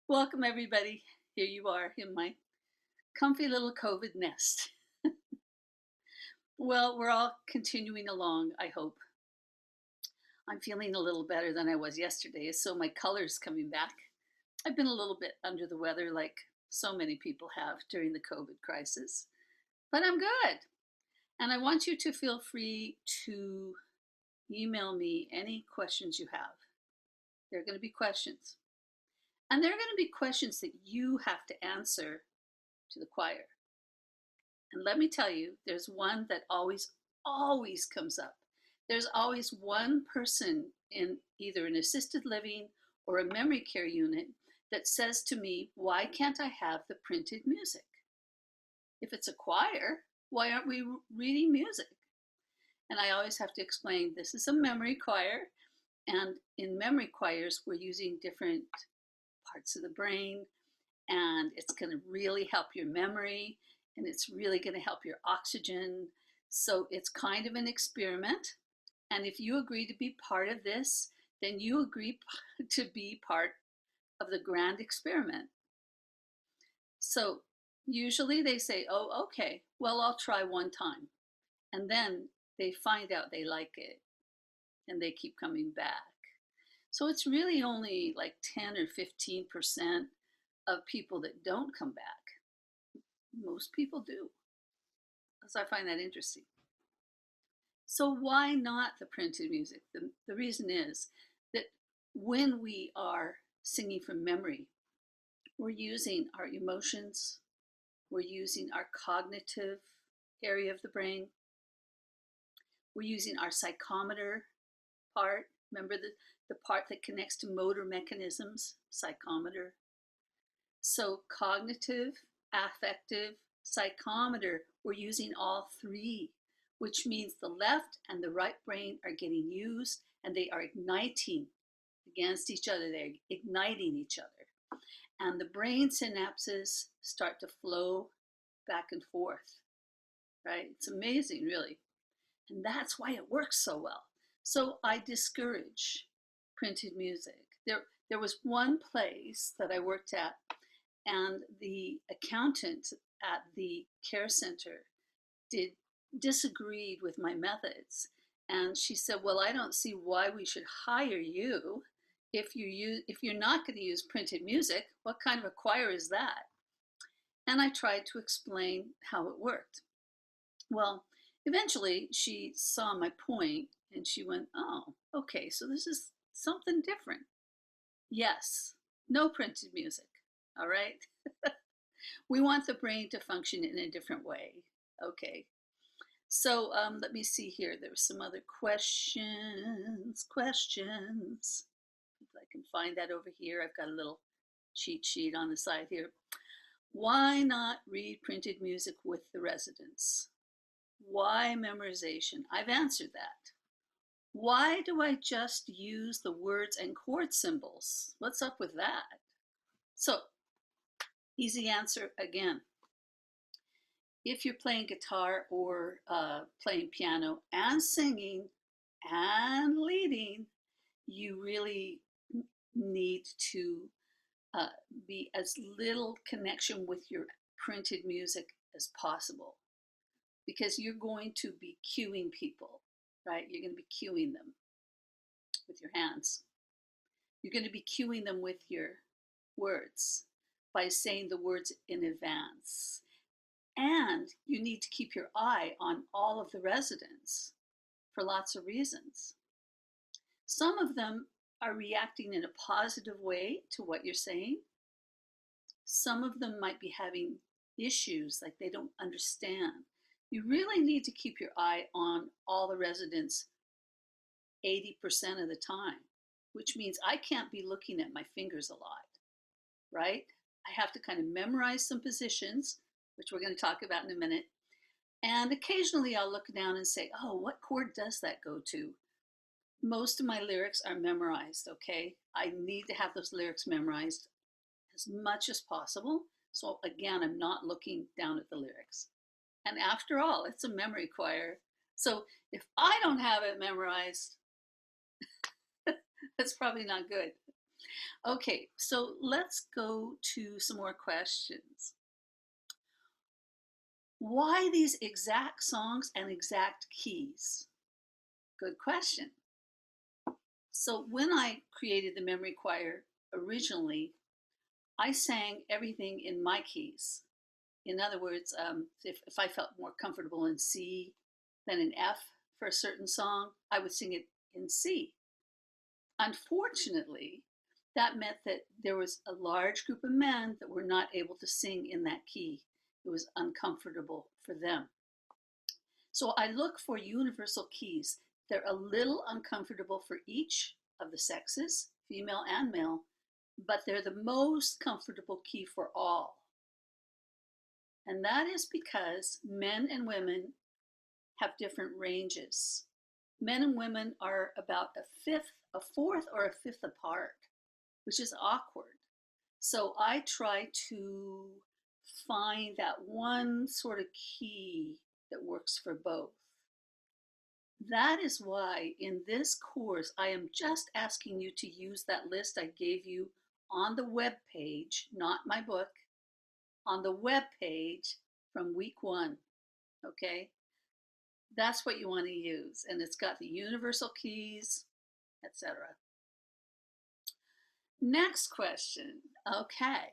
Welcome, everybody. Here you are in my comfy little COVID nest. Well, we're all continuing along, I hope. I'm feeling a little better than I was yesterday, so my color's coming back. I've been a little bit under the weather, like so many people have during the COVID crisis, but I'm good. And I want you to feel free to email me any questions you have. There are going to be questions, and there are going to be questions that you have to answer to the choir. And let me tell you, there's one that always comes up. There's always one person in either an assisted living or a memory care unit that says to me, why can't I have the printed music? If it's a choir, why aren't we reading music? And I always have to explain, this is a memory choir. And in memory choirs, we're using different parts of the brain, and it's going to really help your memory, and it's really going to help your oxygen. So it's kind of an experiment. And if you agree to be part of this, then you agree to be part of the grand experiment. So usually they say, oh, okay, well, I'll try one time. And then they find out they like it and they keep coming back. So it's really only like 10 or 15% of people that don't come back. Most people do. So I find that interesting. So why not the printed music? The reason is that when we are singing from memory, we're using our emotions, we're using our cognitive area of the brain, we're using our psychometer part. Remember the part that connects to motor mechanisms, psychometer. So cognitive, affective, psychometer, we're using all three, which means the left and the right brain are getting used and they are igniting against each other. They're igniting each other. And the brain synapses start to flow back and forth, right? It's amazing, really. And that's why it works so well. So I discourage printed music. There was one place that I worked at, and the accountant at the care center disagreed with my methods. And she said, well, I don't see why we should hire you if you're not going to use printed music. What kind of a choir is that? And I tried to explain how it worked. Well, eventually she saw my point and she went, oh, okay, so this is something different. Yes, no printed music, all right? We want the brain to function in a different way. Okay, so let me see here. There were some other questions. If I can find that over here. I've got a little cheat sheet on the side here. Why not read printed music with the residents? Why memorization? I've answered that. Why do I just use the words and chord symbols? What's up with that? So, easy answer again. If you're playing guitar or playing piano and singing and leading, you really need to be as little connection with your printed music as possible, because you're going to be cueing people, right? You're going to be cueing them with your hands. You're going to be cueing them with your words by saying the words in advance. And you need to keep your eye on all of the residents for lots of reasons. Some of them are reacting in a positive way to what you're saying. Some of them might be having issues, like they don't understand. You really need to keep your eye on all the residents 80% of the time, which means I can't be looking at my fingers a lot, right? I have to kind of memorize some positions, which we're going to talk about in a minute. And occasionally I'll look down and say, oh, what chord does that go to? Most of my lyrics are memorized, okay? I need to have those lyrics memorized as much as possible. So again, I'm not looking down at the lyrics. And after all, it's a memory choir. So if I don't have it memorized, that's probably not good. Okay, so let's go to some more questions. Why these exact songs and exact keys? Good question. So when I created the memory choir originally, I sang everything in my keys. In other words, if I felt more comfortable in C than in F for a certain song, I would sing it in C. Unfortunately, that meant that there was a large group of men that were not able to sing in that key. It was uncomfortable for them. So I look for universal keys. They're a little uncomfortable for each of the sexes, female and male, but they're the most comfortable key for all. And that is because men and women have different ranges. Men and women are about a fourth or a fifth apart, which is awkward. So I try to find that one sort of key that works for both. That is why in this course, I am just asking you to use that list I gave you on the web page, not my book, on the web page from week 1, okay? That's what you want to use, and it's got the universal keys, etc. Next question. Okay.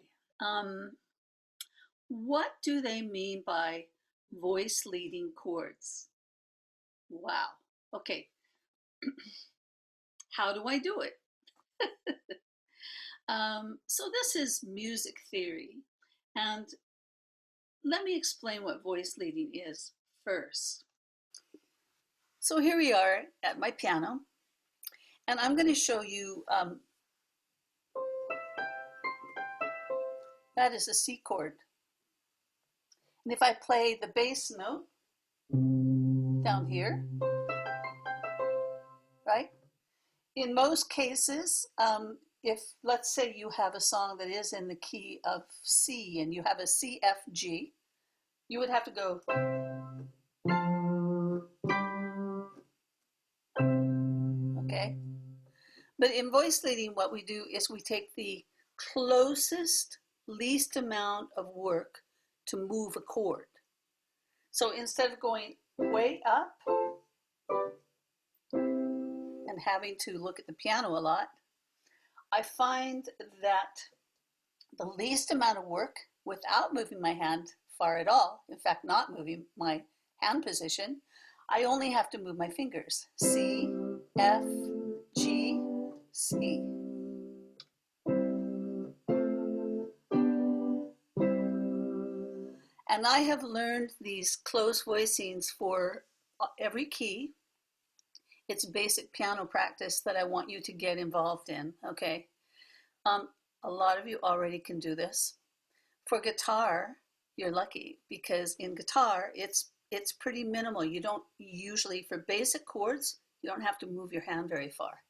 What do they mean by voice leading chords? Wow. Okay. How do I do it? So this is music theory, and let me explain what voice leading is first. So here we are at my piano, and I'm going to show you, that is a C chord. And if I play the bass note down here, right? In most cases, if let's say you have a song that is in the key of C and you have a C, F, G, you would have to go, okay? But in voice leading, what we do is we take the closest, least amount of work to move a chord. So instead of going way up and having to look at the piano a lot, I find that the least amount of work without moving my hand far at all, in fact, not moving my hand position, I only have to move my fingers. C, F, G, C. And I have learned these close voicings for every key. It's basic piano practice that I want you to get involved in, okay? A lot of you already can do this. For guitar, you're lucky because in guitar, it's pretty minimal. You don't usually, for basic chords, you don't have to move your hand very far.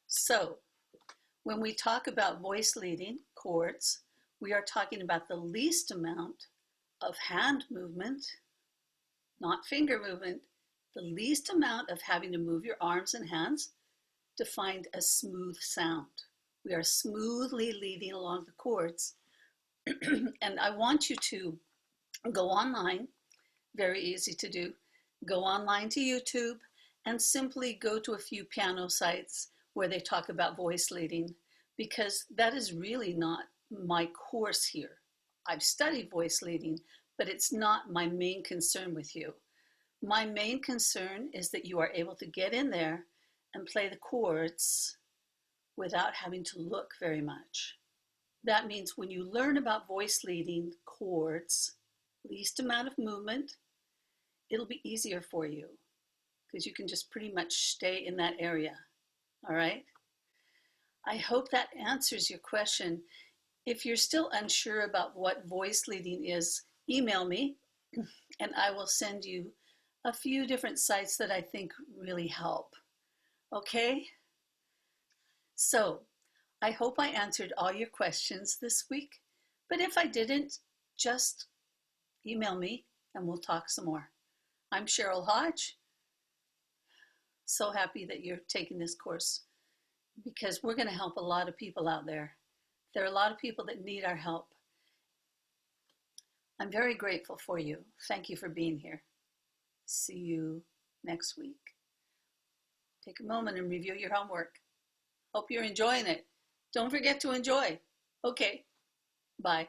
So when we talk about voice leading chords, we are talking about the least amount of hand movement, not finger movement, the least amount of having to move your arms and hands to find a smooth sound. We are smoothly leading along the chords. And I want you to go online, very easy to do. Go online to YouTube and simply go to a few piano sites where they talk about voice leading, because that is really not my course here. I've studied voice leading, but it's not my main concern with you. My main concern is that you are able to get in there and play the chords without having to look very much. That means when you learn about voice leading chords, least amount of movement, it'll be easier for you because you can just pretty much stay in that area. All right? I hope that answers your question. If you're still unsure about what voice leading is, email me and I will send you a few different sites that I think really help. Okay? So, I hope I answered all your questions this week, but if I didn't, just email me and we'll talk some more. I'm Cheryl Hodge. So happy that you're taking this course. because we're going to help a lot of people out there. There are a lot of people that need our help. I'm very grateful for you. Thank you for being here. See you next week. Take a moment and review your homework. Hope you're enjoying it. Don't forget to enjoy. Okay, bye.